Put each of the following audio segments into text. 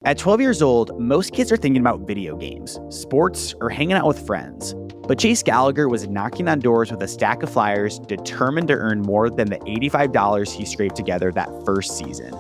At 12 years old, most kids are thinking about video games, sports, or hanging out with friends. But Chase Gallagher was knocking on doors with a stack of flyers, determined to earn more than the $85 he scraped together that first season.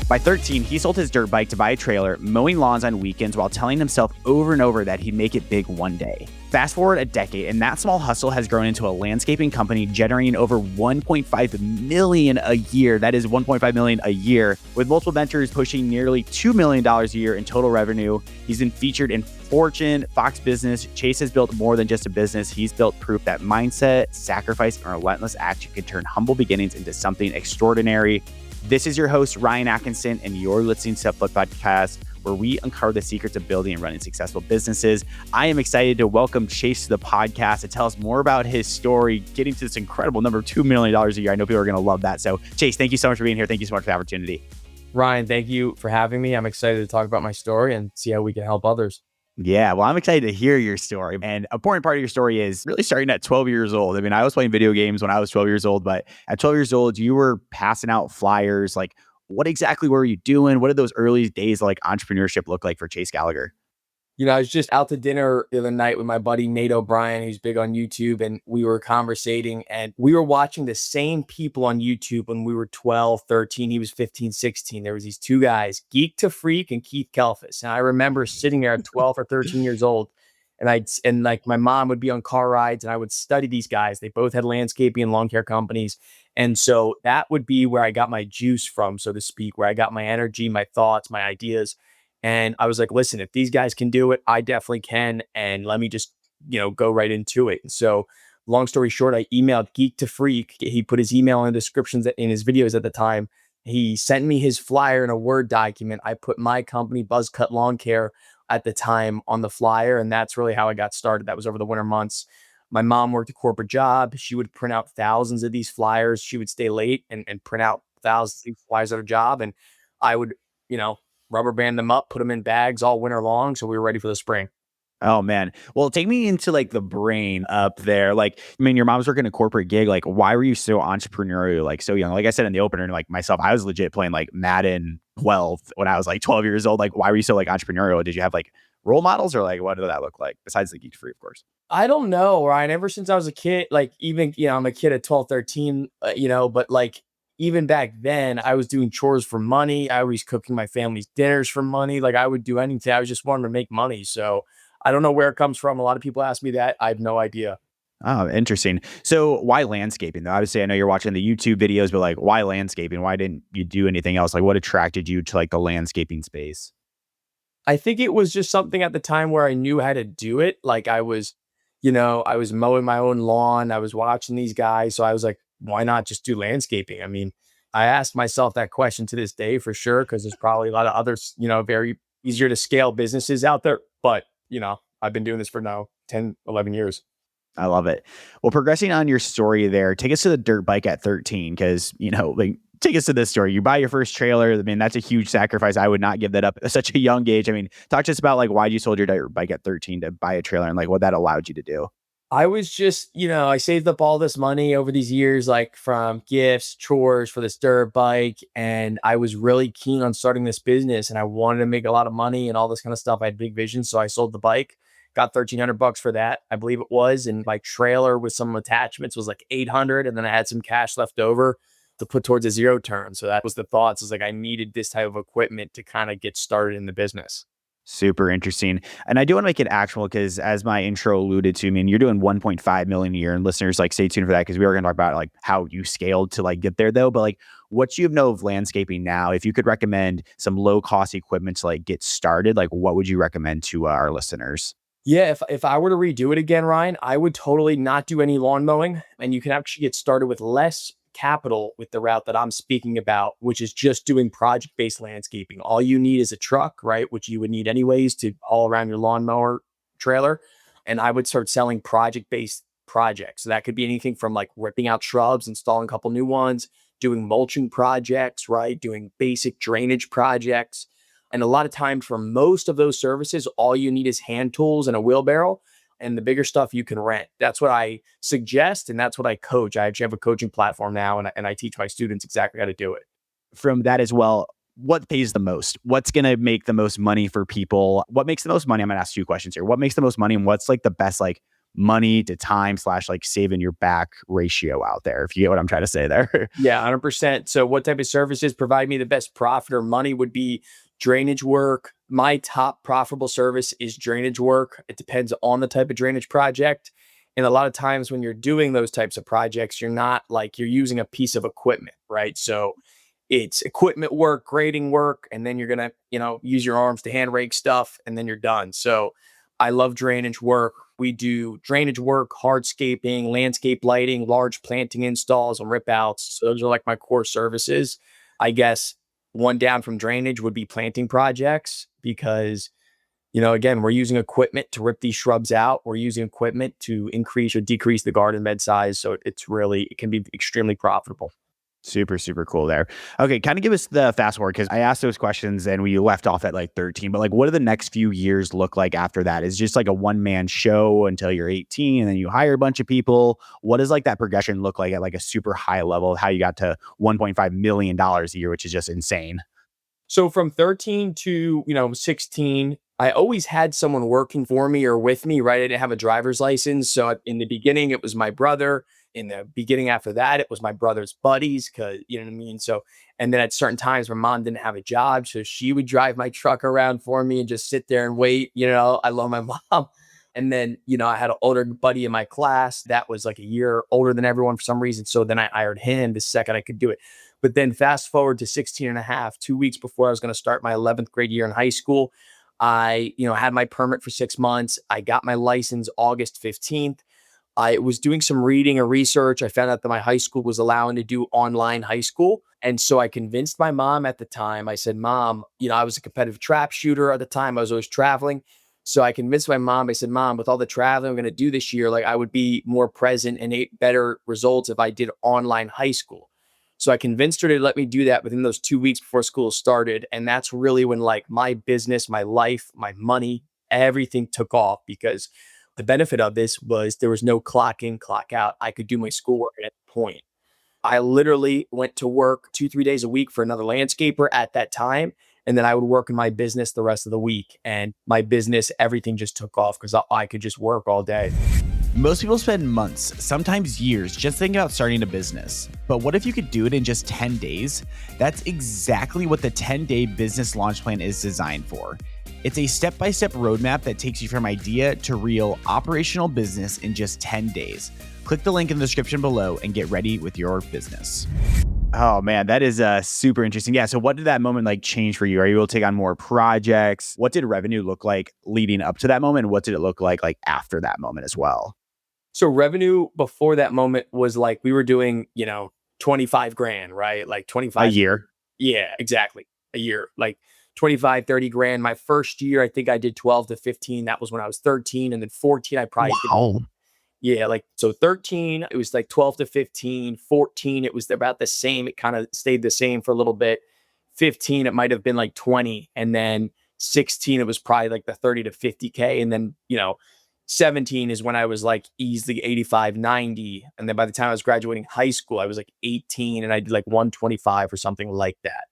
By 13, he sold his dirt bike to buy a trailer, mowing lawns on weekends while telling himself over and over that he'd make it big one day. Fast forward a decade, and that small hustle has grown into a landscaping company generating over $1.5 million a year. That is $1.5 million a year, with multiple ventures pushing nearly $2 million a year in total revenue. He's been featured in Fortune, Fox Business. Chase has built more than just a business. He's built proof that mindset, sacrifice, and relentless action can turn humble beginnings into something extraordinary. This is your host, Ryan Atkinson, and you're listening to Step Foot Podcast, where we uncover the secrets of building and running successful businesses. I am excited to welcome Chase to the podcast to tell us more about his story, getting to this incredible number of $2 million a year. I know people are going to love that. So, Chase, thank you so much for being here. Thank you so much for the opportunity. Ryan, thank you for having me. I'm excited to talk about my story and see how we can help others. Yeah, well, I'm excited to hear your story. And an important part of your story is really starting at 12 years old. I mean, I was playing video games when I was 12 years old, but at 12 years old, you were passing out flyers. Like, what exactly were you doing? What did those early days like entrepreneurship look like for Chase Gallagher? I was just out to dinner the other night with my buddy Nate O'Brien, who's big on YouTube, and we were conversating and we were watching the same people on YouTube when we were 12, 13. He was 15, 16. There was these two guys, Geek to Freak and Keith Kelfis. And I remember sitting there at 12 or 13 years old, and like my mom would be on car rides and I would study these guys. They both had landscaping and lawn care companies. And so that would be where I got my juice from, so to speak, where I got my energy, my thoughts, my ideas. And I was like, listen, if these guys can do it, I definitely can. And let me just, go right into it. And so long story short, I emailed Geek to Freak. He put his email in the descriptions in his videos at the time. He sent me his flyer in a Word document. I put my company, Buzzcut Lawn Care, at the time on the flyer. And that's really how I got started. That was over the winter months. My mom worked a corporate job. She would print out thousands of these flyers. She would stay late and print out thousands of these flyers at her job. And I would, rubber band them up, put them in bags all winter long. So we were ready for the spring. Oh, man. Well, take me into like the brain up there. Like, I mean, your mom's working a corporate gig. Like, why were you so entrepreneurial, like so young? Like I said in the opener, like myself, I was legit playing like Madden 12 when I was like 12 years old. Like, why were you so like entrepreneurial? Did you have like role models or like, what did that look like besides the Geek Free, of course? I don't know, Ryan. Ever since I was a kid, like even, I'm a kid at 12, 13, but like even back then I was doing chores for money. I was cooking my family's dinners for money. Like I would do anything. I was just wanting to make money. So I don't know where it comes from. A lot of people ask me that. I have no idea. Oh, interesting. So why landscaping though? Obviously, I know you're watching the YouTube videos, but like, why landscaping? Why didn't you do anything else? Like, what attracted you to like the landscaping space? I think it was just something at the time where I knew how to do it. Like I was mowing my own lawn. I was watching these guys. So I was like, why not just do landscaping? I mean, I asked myself that question to this day for sure, because there's probably a lot of others, very easier to scale businesses out there. But, I've been doing this for now 10, 11 years. I love it. Well, progressing on your story there, take us to the dirt bike at 13, because, like, take us to this story. You buy your first trailer. I mean, that's a huge sacrifice. I would not give that up at such a young age. I mean, talk to us about like why you sold your dirt bike at 13 to buy a trailer and like what that allowed you to do. I was just, I saved up all this money over these years, like from gifts, chores for this dirt bike. And I was really keen on starting this business and I wanted to make a lot of money and all this kind of stuff. I had big vision. So I sold the bike, got $1,300 for that, I believe it was. And my trailer with some attachments was like 800. And then I had some cash left over to put towards a zero turn. So that was the thoughts. It's like I needed this type of equipment to kind of get started in the business. Super interesting. And I do want to make it actual because as my intro alluded to, I mean, you're doing 1.5 million a year, and listeners, like, stay tuned for that because we are going to talk about like how you scaled to like get there though. But like what you know of landscaping now, if you could recommend some low cost equipment to like get started, like what would you recommend to our listeners? Yeah, if I were to redo it again, Ryan, I would totally not do any lawn mowing. And you can actually get started with less capital with the route that I'm speaking about, which is just doing project-based landscaping. All you need is a truck, right? Which you would need anyways to haul around your lawnmower trailer. And I would start selling project-based projects. So that could be anything from like ripping out shrubs, installing a couple new ones, doing mulching projects, right? Doing basic drainage projects. And a lot of times for most of those services, all you need is hand tools and a wheelbarrow. And the bigger stuff you can rent. That's what I suggest. And that's what I coach. I actually have a coaching platform now. And I teach my students exactly how to do it. From that as well, what pays the most? What's going to make the most money for people? What makes the most money? I'm going to ask 2 questions here. What makes the most money, and what's like the best like money to time slash like saving your back ratio out there? If you get what I'm trying to say there. Yeah, 100%. So what type of services provide me the best profit or money would be drainage work. My top profitable service is drainage work. It depends on the type of drainage project. And a lot of times when you're doing those types of projects, you're not like you're using a piece of equipment, right? So it's equipment work, grading work, and then you're going to, use your arms to hand rake stuff and then you're done. So I love drainage work. We do drainage work, hardscaping, landscape lighting, large planting installs, and rip outs. So those are like my core services. I guess one down from drainage would be planting projects because, again, we're using equipment to rip these shrubs out. We're using equipment to increase or decrease the garden bed size. So it can be extremely profitable. Super, super cool there. Okay, kind of give us the fast forward because I asked those questions and we left off at like 13. But like, what do the next few years look like after that? Is it just like a one-man show until you're 18 and then you hire a bunch of people? What does like that progression look like at like a super high level of how you got to $1.5 million a year, which is just insane? So from 13 to, 16, I always had someone working for me or with me, right? I didn't have a driver's license. So in the beginning, it was my brother. In the beginning after that, it was my brother's buddies, because you know what I mean? So, and then at certain times, my mom didn't have a job. So she would drive my truck around for me and just sit there and wait. I love my mom. And then, I had an older buddy in my class that was like a year older than everyone for some reason. So then I hired him the second I could do it. But then fast forward to 16 and a half, 2 weeks before I was going to start my 11th grade year in high school, I, had my permit for 6 months. I got my license August 15th. I was doing some reading or research. I found out that my high school was allowing to do online high school. And so I convinced my mom at the time. I said, Mom, I was a competitive trap shooter at the time. I was always traveling. So I convinced my mom. I said, Mom, with all the traveling I'm going to do this year, like I would be more present and better results if I did online high school. So I convinced her to let me do that within those 2 weeks before school started. And that's really when like my business, my life, my money, everything took off, because the benefit of this was there was no clock in, clock out. I could do my schoolwork at that point. I literally went to work 2, 3 days a week for another landscaper at that time. And then I would work in my business the rest of the week. And my business, everything just took off because I could just work all day. Most people spend months, sometimes years, just thinking about starting a business. But what if you could do it in just 10 days? That's exactly what the 10-day business launch plan is designed for. It's a step-by-step roadmap that takes you from idea to real operational business in just 10 days. Click the link in the description below and get ready with your business. Oh man, that is super interesting. Yeah. So what did that moment like change for you? Are you able to take on more projects? What did revenue look like leading up to that moment? What did it look like after that moment as well? So revenue before that moment was like we were doing, 25 grand, right? Like A 25. year. Yeah, exactly. A year, like 25, 30 grand. My first year, I think I did 12 to 15. That was when I was 13. And then 14, I probably did. Wow. Yeah, like so 13, it was like 12 to 15. 14, it was about the same. It kind of stayed the same for a little bit. 15, it might have been like 20. And then 16, it was probably like the 30 to 50K. And then, 17 is when I was like easily 85, 90. And then by the time I was graduating high school, I was like 18 and I did like 125 or something like that.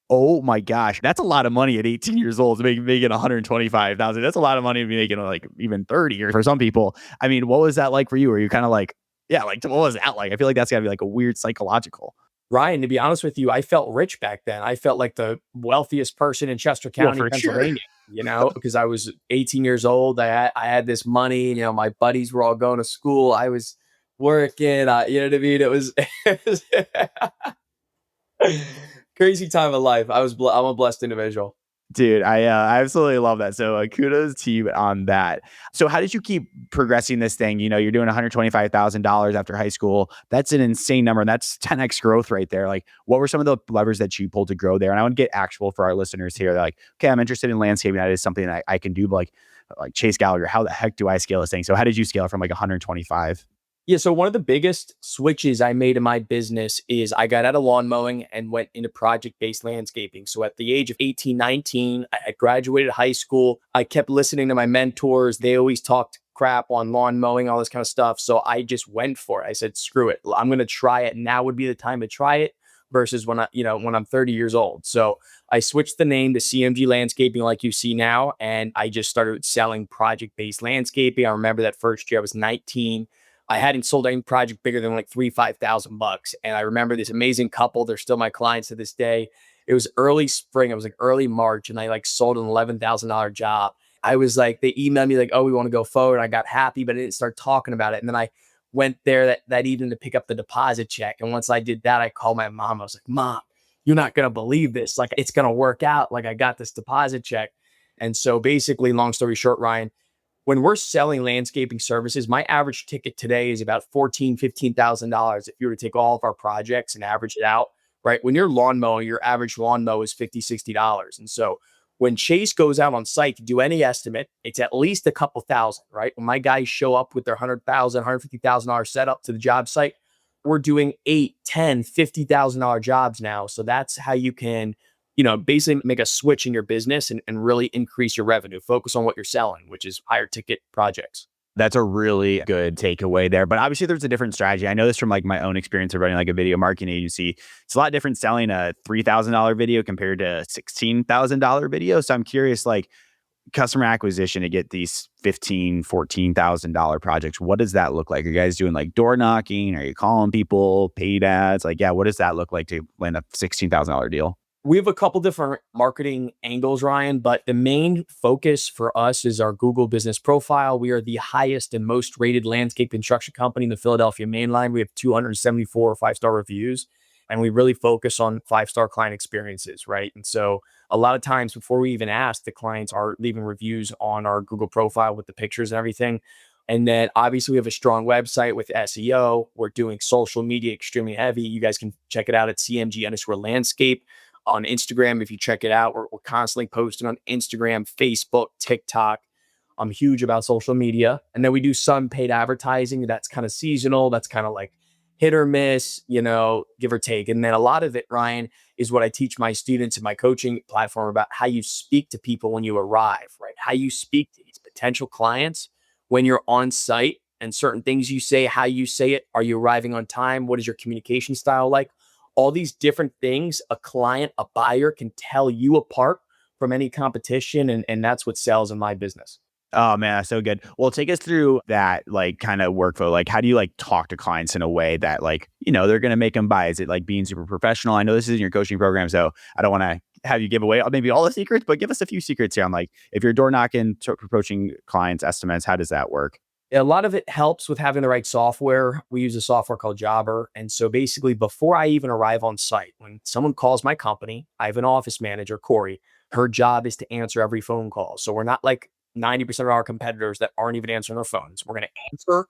Oh my gosh, that's a lot of money at 18 years old to making 125,000. That's a lot of money to be making like even 30 or for some people. I mean, what was that like for you? Were you kind of like, yeah, like what was that like? I feel like that's gotta be like a weird psychological. Ryan, to be honest with you, I felt rich back then. I felt like the wealthiest person in Chester Well, County, for sure. Pennsylvania, because I was 18 years old. I had this money, my buddies were all going to school. I was working, you know what I mean? It was, it was crazy time of life. I'm a blessed individual. Dude, I absolutely love that. So kudos to you on that. So how did you keep progressing this thing? You're doing $125,000 after high school. That's an insane number. And that's 10x growth right there. Like, what were some of the levers that you pulled to grow there? And I want to get actual for our listeners here. They're like, okay, I'm interested in landscaping. That is something that I can do. But like Chase Gallagher, how the heck do I scale this thing? So how did you scale from like 125? Yeah, so one of the biggest switches I made in my business is I got out of lawn mowing and went into project-based landscaping. So at the age of 18, 19, I had graduated high school. I kept listening to my mentors. They always talked crap on lawn mowing, all this kind of stuff. So I just went for it. I said, screw it. I'm going to try it. Now would be the time to try it. versus when I'm 30 years old. So I switched the name to CMG Landscaping, like you see now, and I just started selling project-based landscaping. I remember that first year I was 19. I hadn't sold any project bigger than like 5,000 bucks. And I remember this amazing couple. They're still my clients to this day. It was early spring. It was like early March, and I like sold an $11,000 job. I was like, they emailed me like, "Oh, we want to go forward." I got happy, but I didn't start talking about it. And then I went there that evening to pick up the deposit check. And once I did that, I called my mom. I was like, "Mom, you're not going to believe this. Like, it's going to work out. Like, I got this deposit check." And so basically, long story short, Ryan, when we're selling landscaping services, my average ticket today is about $15,000 if you were to take all of our projects and average it out, right? When you're lawn mowing, your average lawn mow is $50, $60. And so when Chase goes out on site to do any estimate, it's at least a couple thousand, right? When my guys show up with their $100,000, $150,000 setup to the job site, we're doing 8, 10, $50,000 jobs now. So that's how you can, basically make a switch in your business and really increase your revenue. Focus on what you're selling, which is higher ticket projects. That's a really good takeaway there. But obviously, there's a different strategy. I know this from like my own experience of running like a video marketing agency. It's a lot different selling a $3,000 video compared to a $16,000 video. So I'm curious, like customer acquisition to get these $14,000 projects. What does that look like? Are you guys doing like door knocking? Are you calling people, paid ads? Like, yeah, what does that look like to land a $16,000 deal? We have a couple different marketing angles, Ryan, but the main focus for us is our Google business profile. We are the highest and most rated landscape construction company in the Philadelphia mainline. We have 274 five-star reviews, and we really focus on five-star client experiences, right? And so a lot of times before we even ask, the clients are leaving reviews on our Google profile with the pictures and everything. And then obviously we have a strong website with SEO. We're doing social media extremely heavy. You guys can check it out at CMG_landscape on Instagram. If you check it out, we're constantly posting on Instagram, Facebook, TikTok. I'm huge about social media. And then we do some paid advertising that's kind of seasonal. That's kind of like hit or miss, give or take. And then a lot of it, Ryan, is what I teach my students in my coaching platform about how you speak to people when you arrive, right? How you speak to these potential clients when you're on site, and certain things you say, how you say it. Are you arriving on time? What is your communication style like? All these different things a client, a buyer can tell you apart from any competition. And that's what sells in my business. Oh man, that's so good. Well, take us through that like kind of workflow. Like, how do you like talk to clients in a way that like, they're going to make them buy? Is it like being super professional? I know this is in your coaching program, so I don't want to have you give away maybe all the secrets, but give us a few secrets here on like, if you're door knocking, approaching clients estimates, how does that work? A lot of it helps with having the right software. We use a software called Jobber. And so basically, before I even arrive on site, when someone calls my company, I have an office manager, Corey. Her job is to answer every phone call. So we're not like 90% of our competitors that aren't even answering their phones. We're going to answer.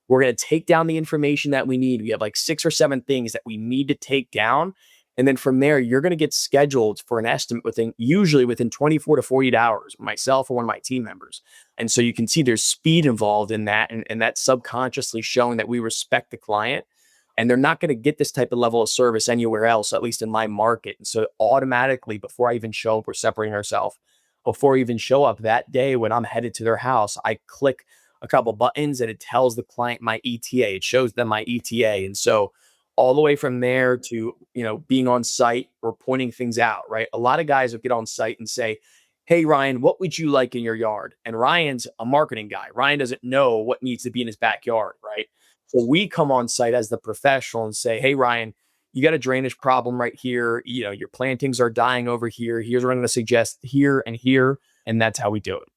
We're going to take down the information that we need. We have like 6 or 7 things that we need to take down. And then from there, you're going to get scheduled for an estimate usually within 24 to 48 hours, myself or one of my team members. And so you can see there's speed involved in that. And that's subconsciously showing that we respect the client. And they're not going to get this type of level of service anywhere else, at least in my market. And so automatically, before I even show up, we're separating ourselves. Before I even show up that day when I'm headed to their house, I click a couple buttons and it tells the client my ETA. It shows them my ETA. And so all the way from there to, being on site or pointing things out, right? A lot of guys will get on site and say, "Hey, Ryan, what would you like in your yard?" And Ryan's a marketing guy. Ryan doesn't know what needs to be in his backyard, right? So we come on site as the professional and say, "Hey, Ryan, you got a drainage problem right here. Your plantings are dying over here. Here's what I'm going to suggest here and here." And that's how we do it.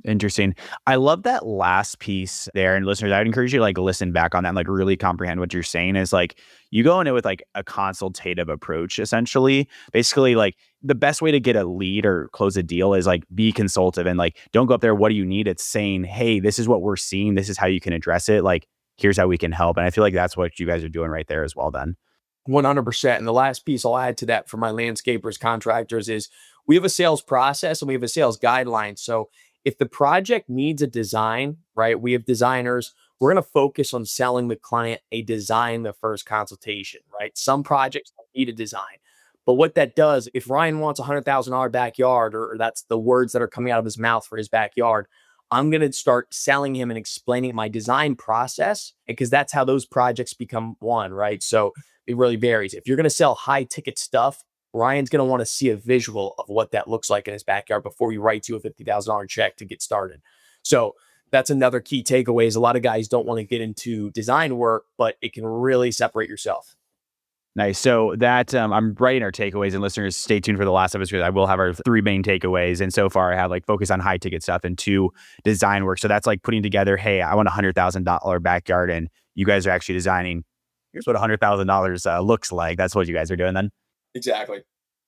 Interesting. I love that last piece there. And listeners, I would encourage you to like listen back on that and like really comprehend what you're saying is like you go in it with like a consultative approach, essentially. Basically, like the best way to get a lead or close a deal is like be consultative and like don't go up there. What do you need? It's saying, "Hey, this is what we're seeing. This is how you can address it. Like, here's how we can help." And I feel like that's what you guys are doing right there as well, then. 100%. And the last piece I'll add to that for my landscapers, contractors is we have a sales process and we have a sales guideline. So if the project needs a design, right, we have designers. We're going to focus on selling the client a design the first consultation, right? Some projects don't need a design. But what that does, if Ryan wants a $100,000 backyard, or that's the words that are coming out of his mouth for his backyard, I'm going to start selling him and explaining my design process because that's how those projects become one, right? So It really varies. If you're going to sell high ticket stuff, Ryan's going to want to see a visual of what that looks like in his backyard before he writes you a $50,000 check to get started. So that's another key takeaway is a lot of guys don't want to get into design work, but it can really separate yourself. Nice. So that I'm writing our takeaways, and listeners, stay tuned for the last episode. I will have our three main takeaways, and so far I have like focus on high ticket stuff and two design work. So that's like putting together, hey, I want $100,000 backyard, and you guys are actually designing. Here's what $100,000 looks like. That's what you guys are doing then. Exactly.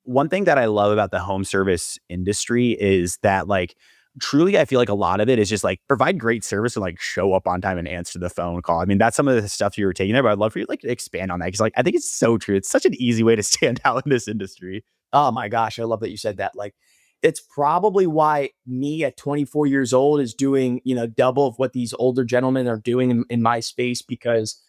One thing that I love about the home service industry is that like truly I feel like a lot of it is just like provide great service and like show up on time and answer the phone call. I mean, that's some of the stuff you were taking there, but I'd love for you to like expand on that because like I think it's so true. It's such an easy way to stand out in this industry. Oh my gosh, I love that you said that. Like, it's probably why me at 24 years old is doing, double of what these older gentlemen are doing in my space because,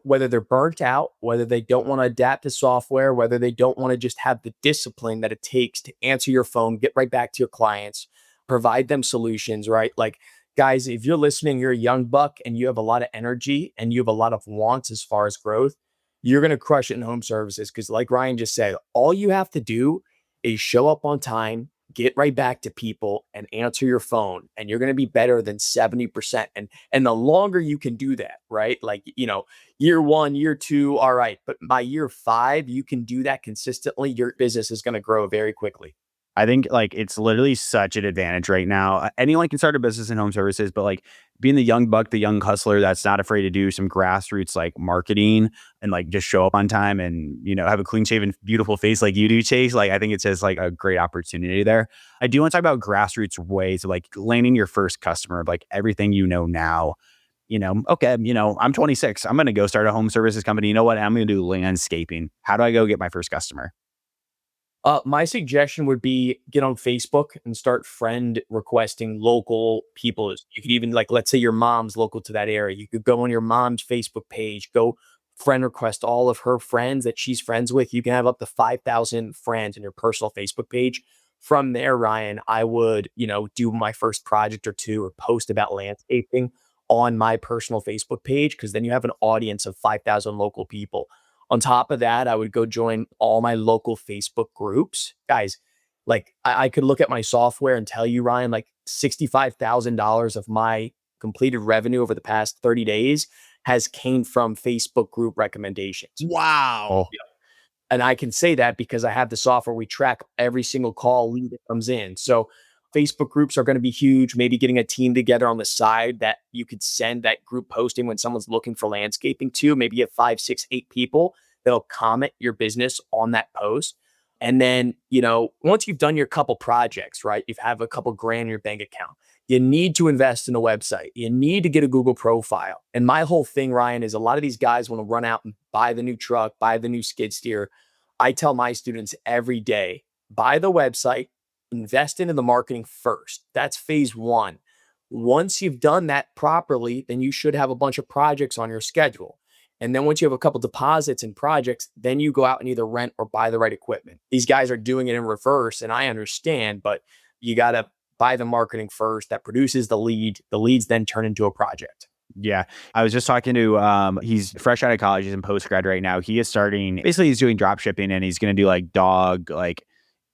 whether they're burnt out, whether they don't want to adapt to software, whether they don't want to just have the discipline that it takes to answer your phone, get right back to your clients, provide them solutions, right? Like, guys, if you're listening, you're a young buck and you have a lot of energy and you have a lot of wants as far as growth, you're going to crush it in home services. Cause like Ryan just said, all you have to do is show up on time, get right back to people and answer your phone. And you're going to be better than 70%. And the longer you can do that, right? Like, year one, year two, all right. But by year five, you can do that consistently. Your business is going to grow very quickly. I think like it's literally such an advantage right now. Anyone can start a business in home services, but like being the young buck, the young hustler that's not afraid to do some grassroots like marketing and like just show up on time and, have a clean shaven, beautiful face like you do, Chase. Like I think it's just like a great opportunity there. I do want to talk about grassroots ways of like landing your first customer of like everything now. Okay, I'm 26. I'm going to go start a home services company. You know what? I'm going to do landscaping. How do I go get my first customer? My suggestion would be get on Facebook and start friend requesting local people. You could even like, let's say your mom's local to that area. You could go on your mom's Facebook page, go friend request all of her friends that she's friends with. You can have up to 5,000 friends in your personal Facebook page. From there, Ryan, I would, do my first project or two or post about landscaping on my personal Facebook page because then you have an audience of 5,000 local people. On top of that, I would go join all my local Facebook groups. Guys, like I could look at my software and tell you, Ryan, like $65,000 of my completed revenue over the past 30 days has came from Facebook group recommendations. Wow. And I can say that because I have the software. We track every single call lead that comes in. So Facebook groups are going to be huge. Maybe getting a team together on the side that you could send that group posting when someone's looking for landscaping to. Maybe you have 5, 6, 8 people that'll comment your business on that post. And then, once you've done your couple projects, right? You have a couple grand in your bank account. You need to invest in a website. You need to get a Google profile. And my whole thing, Ryan, is a lot of these guys want to run out and buy the new truck, buy the new skid steer. I tell my students every day, buy the website, invest into the marketing first. That's phase one. Once you've done that properly, then you should have a bunch of projects on your schedule. And then once you have a couple deposits and projects, then you go out and either rent or buy the right equipment. These guys are doing it in reverse, and I understand, but you got to buy the marketing first that produces the lead. The leads then turn into a project. Yeah. I was just talking to, he's fresh out of college. He's in post-grad right now. He is starting, basically he's doing drop shipping and he's going to do like dog, like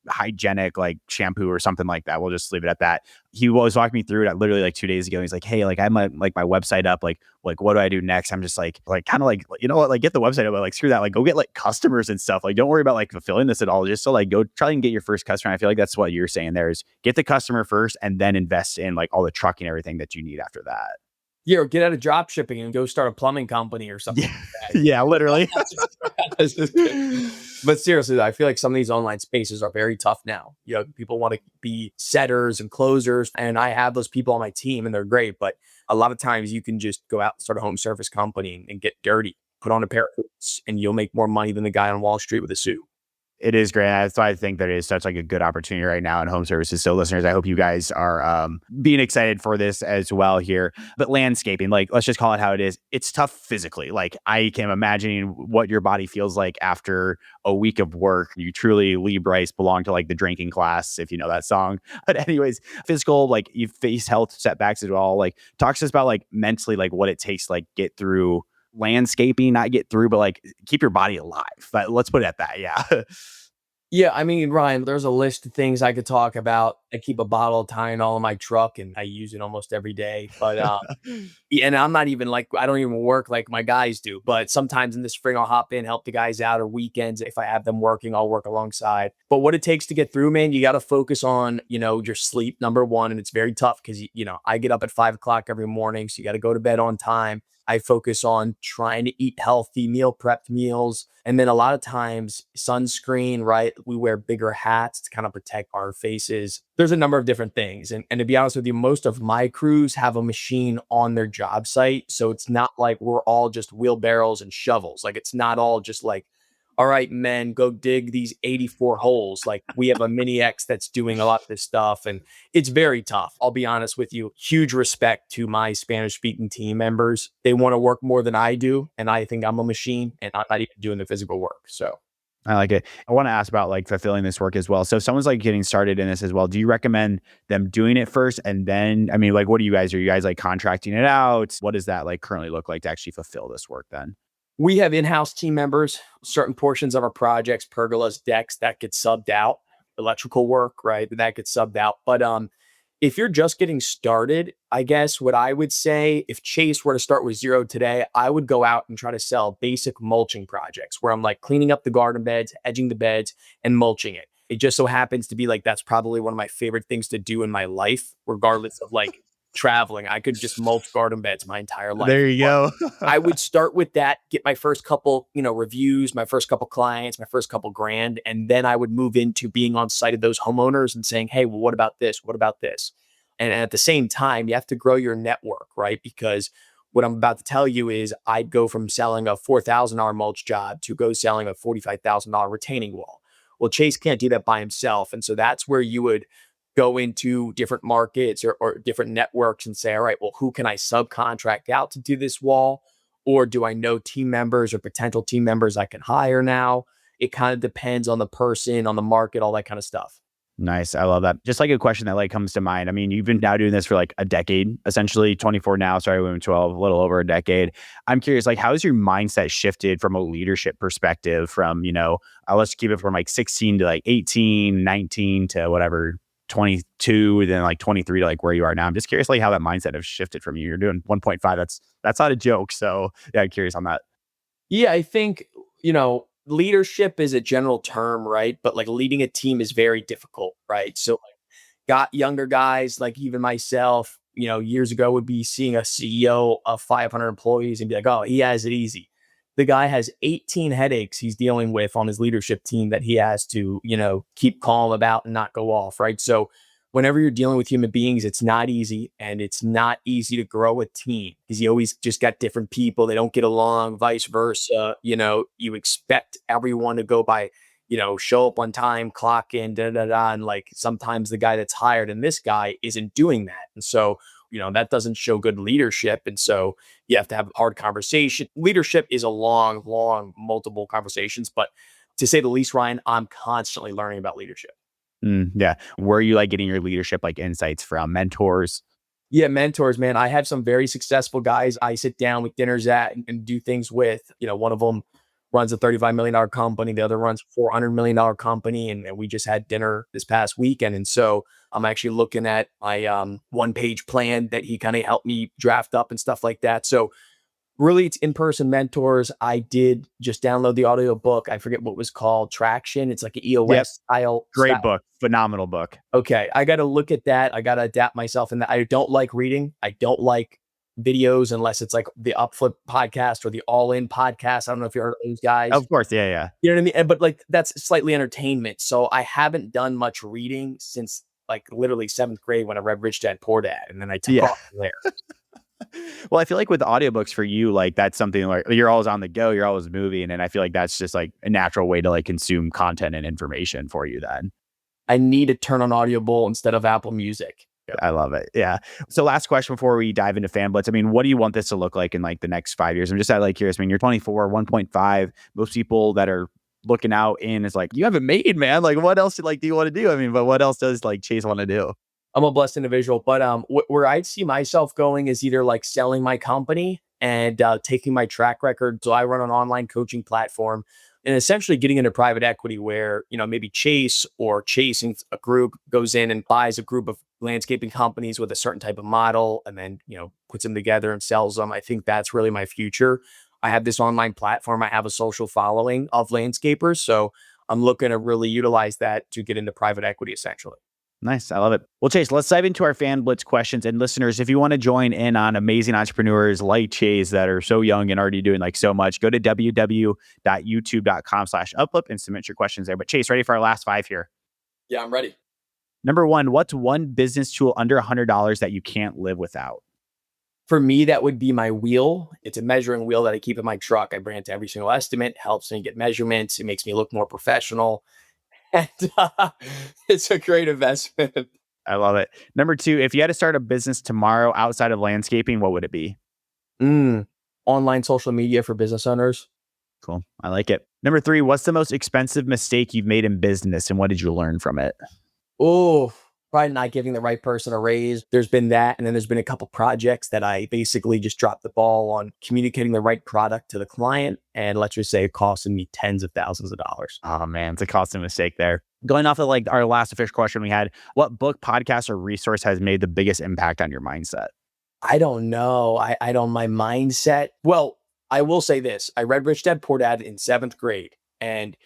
hygienic, like shampoo or something like that. We'll just leave it at that. He was walking me through it literally like 2 days ago. He's like, hey, like I'm like my website up. Like, what do I do next? I'm just like kind of like, you know what, like get the website up, but like screw that. Like go get like customers and stuff. Like don't worry about like fulfilling this at all. Just so like go try and get your first customer. I feel like that's what you're saying there is get the customer first and then invest in like all the trucking and everything that you need after that. Yeah, or get out of drop shipping and go start a plumbing company or something. Yeah, like that. Yeah, literally. But seriously, I feel like some of these online spaces are very tough now. People want to be setters and closers, and I have those people on my team, and they're great. But a lot of times, you can just go out and start a home service company and get dirty, put on a pair of boots, and you'll make more money than the guy on Wall Street with a suit. It is great. That's why I think that it is such like a good opportunity right now in home services. So listeners, I hope you guys are being excited for this as well here. But landscaping, like let's just call it how it is. It's tough physically. Like I can imagine what your body feels like after a week of work. You truly, Lee Bryce, belong to like the drinking class, if you know that song. But anyways, physical, like you face health setbacks as well. Like talk to us about like mentally, like what it takes to like get through landscaping, not get through, but like keep your body alive. But let's put it at that. Yeah. Yeah, I mean, Ryan, there's a list of things I could talk about. I keep a bottle of Tylenol in my truck and I use it almost every day. But yeah, and I'm not even like, I don't even work like my guys do. But sometimes in the spring, I'll hop in, help the guys out, or weekends, if I have them working, I'll work alongside. But what it takes to get through, man, you got to focus on, your sleep, number one. And it's very tough because, I get up at 5 o'clock every morning. So you got to go to bed on time. I focus on trying to eat healthy, meal prepped meals. And then a lot of times, sunscreen, right? We wear bigger hats to kind of protect our faces. There's a number of different things. And to be honest with you, most of my crews have a machine on their job site. So it's not like we're all just wheelbarrows and shovels. Like it's not all just like, all right, men, go dig these 84 holes. Like we have a mini X that's doing a lot of this stuff. And it's very tough. I'll be honest with you. Huge respect to my Spanish speaking team members. They want to work more than I do. And I think I'm a machine and I'm not even doing the physical work. So I like it. I want to ask about like fulfilling this work as well. So if someone's like getting started in this as well, do you recommend them doing it first? And then, I mean, like, what are you guys like contracting it out? What does that like currently look like to actually fulfill this work then? we have in-house team members, certain portions of our projects, pergolas, decks that get subbed out, electrical work, right? That gets subbed out. But if you're just getting started, I guess what I would say, if Chase were to start with zero today, I would go out and try to sell basic mulching projects where I'm like cleaning up the garden beds, edging the beds, and mulching it. It just so happens to be like that's probably one of my favorite things to do in my life, regardless of like traveling. I could just mulch garden beds my entire life. There you But go. I would start with that, get my first couple, reviews, my first couple clients, my first couple grand, and then I would move into being on site of those homeowners and saying, "Hey, well, what about this? What about this?" And at the same time, you have to grow your network, right? Because what I'm about to tell you is I'd go from selling a $4,000 mulch job to go selling a $45,000 retaining wall. Well, Chase can't do that by himself. And so that's where you would go into different markets or different networks and say, all right, well, who can I subcontract out to do this wall? Or do I know team members or potential team members I can hire now? It kind of depends on the person, on the market, all that kind of stuff. Nice. I love that. Just like a question that like comes to mind. I mean, you've been now doing this for like a decade, essentially 24 now. Sorry, we went 12, a little over a decade. I'm curious, like, how has your mindset shifted from a leadership perspective from, let's keep it from like 16 to like 18, 19 to whatever, 22, then like 23 to like where you are now. I'm just curious, like how that mindset has shifted from you. You're doing 1.5. That's not a joke. So yeah, I'm curious on that. Yeah, I think, leadership is a general term, right? But like leading a team is very difficult, right? So like got younger guys, like even myself, years ago would be seeing a CEO of 500 employees and be like, oh, he has it easy. The guy has 18 headaches he's dealing with on his leadership team that he has to, keep calm about and not go off, right? So whenever you're dealing with human beings, it's not easy and it's not easy to grow a team because you always just got different people. They don't get along, vice versa. You expect everyone to go by, show up on time, clock in, da da da. And like sometimes the guy that's hired and this guy isn't doing that. And so, that doesn't show good leadership. And so you have to have a hard conversation. Leadership is a long, long, multiple conversations. But to say the least, Ryan, I'm constantly learning about leadership. Yeah. Where are you like getting your leadership like insights from? Mentors? Yeah, mentors, man. I have some very successful guys I sit down with dinners at and do things with. One of them runs a $35 million company. The other runs a $400 million company. And we just had dinner this past weekend. And so I'm actually looking at my one-page plan that he kind of helped me draft up and stuff like that. So really, it's in-person mentors. I did just download the audio book. I forget what it was called, Traction. It's like an Yep. EOS style. Great book. Phenomenal book. Okay, I got to look at that. I got to adapt myself. And I don't like reading. I don't like videos unless it's like the Upflip podcast or the All In podcast. I don't know if you heard of those guys. Of course. Yeah. Yeah. You know what I mean? But like that's slightly entertainment. So I haven't done much reading since like literally seventh grade when I read Rich Dad Poor Dad, and then I took Yeah. off from there. Well, I feel like with audiobooks for you, like that's something like you're always on the go, you're always moving. And I feel like that's just like a natural way to like consume content and information for you then. I need to turn on Audible instead of Apple Music. I love it. Yeah. So last question before we dive into Fan Blitz. I mean, what do you want this to look like in like the next 5 years? I'm just like curious. I mean, you're 24, 1.5. Most people that are looking out in is like, you haven't made, man. Like what else like do you want to do? I mean, but what else does like Chase want to do? I'm a blessed individual, but where I'd see myself going is either like selling my company and taking my track record. So I run an online coaching platform and essentially getting into private equity where, maybe Chase or chasing a group goes in and buys a group of landscaping companies with a certain type of model and then, puts them together and sells them. I think that's really my future. I have this online platform. I have a social following of landscapers. So I'm looking to really utilize that to get into private equity essentially. Nice. I love it. Well, Chase, let's dive into our fan blitz questions. And listeners, if you want to join in on amazing entrepreneurs like Chase that are so young and already doing like so much, go to www.youtube.com/upflip and submit your questions there. But Chase, ready for our last 5 here? Yeah, I'm ready. Number 1, what's one business tool under $100 that you can't live without? For me, that would be my wheel. It's a measuring wheel that I keep in my truck. I bring it to every single estimate, helps me get measurements. It makes me look more professional. And it's a great investment. I love it. Number 2, if you had to start a business tomorrow outside of landscaping, what would it be? Online social media for business owners. Cool. I like it. Number 3, what's the most expensive mistake you've made in business and what did you learn from it? Oh, probably not giving the right person a raise. There's been that. And then there's been a couple projects that I basically just dropped the ball on communicating the right product to the client. And let's just say it costed me tens of thousands of dollars. Oh man, it's a costly mistake there. Going off of like our last official question we had, what book, podcast, or resource has made the biggest impact on your mindset? I don't know. I don't, my mindset. Well, I will say this. I read Rich Dad Poor Dad in 7th grade. And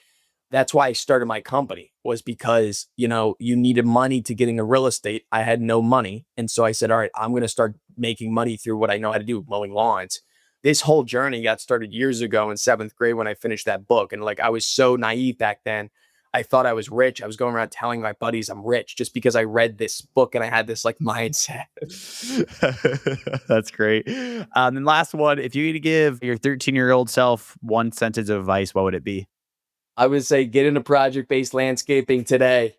that's why I started my company was because, you needed money to get into real estate. I had no money. And so I said, all right, I'm going to start making money through what I know how to do, mowing lawns. This whole journey got started years ago in 7th grade when I finished that book. And like, I was so naive back then. I thought I was rich. I was going around telling my buddies I'm rich just because I read this book and I had this like mindset. That's great. And last one, if you had to give your 13-year-old self one sentence of advice, what would it be? I would say get into project-based landscaping today.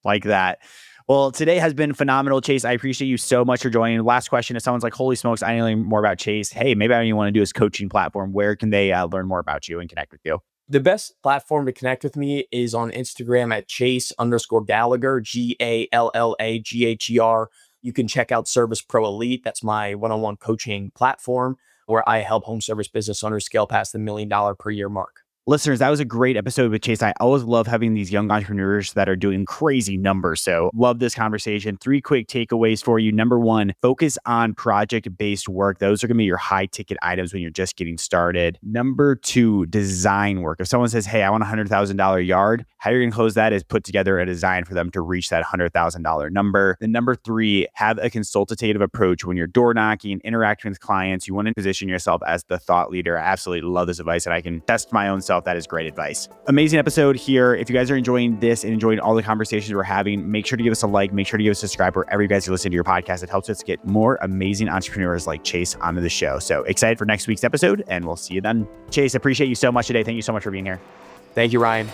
Like that. Well, today has been phenomenal, Chase. I appreciate you so much for joining. Last question, if someone's like, holy smokes, I know more about Chase. Hey, maybe I want to do his coaching platform. Where can they learn more about you and connect with you? The best platform to connect with me is on Instagram at Chase_Gallagher, Gallagher. You can check out Service Pro Elite. That's my one-on-one coaching platform where I help home service business owners scale past the $1 million per year mark. Listeners, that was a great episode with Chase. I always love having these young entrepreneurs that are doing crazy numbers. So love this conversation. 3 quick takeaways for you. Number 1, focus on project-based work. Those are going to be your high ticket items when you're just getting started. Number 2, design work. If someone says, hey, I want a $100,000 yard, how you're going to close that is put together a design for them to reach that $100,000 number. Then number 3, have a consultative approach. When you're door knocking, interacting with clients, you want to position yourself as the thought leader. I absolutely love this advice and I can test my own self. That is great advice. Amazing episode here. If you guys are enjoying this and enjoying all the conversations we're having, make sure to give us a like, make sure to give us a subscribe wherever you guys are listening to your podcast. It helps us get more amazing entrepreneurs like Chase onto the show. So excited for next week's episode and we'll see you then. Chase, appreciate you so much today. Thank you so much for being here. Thank you, Ryan.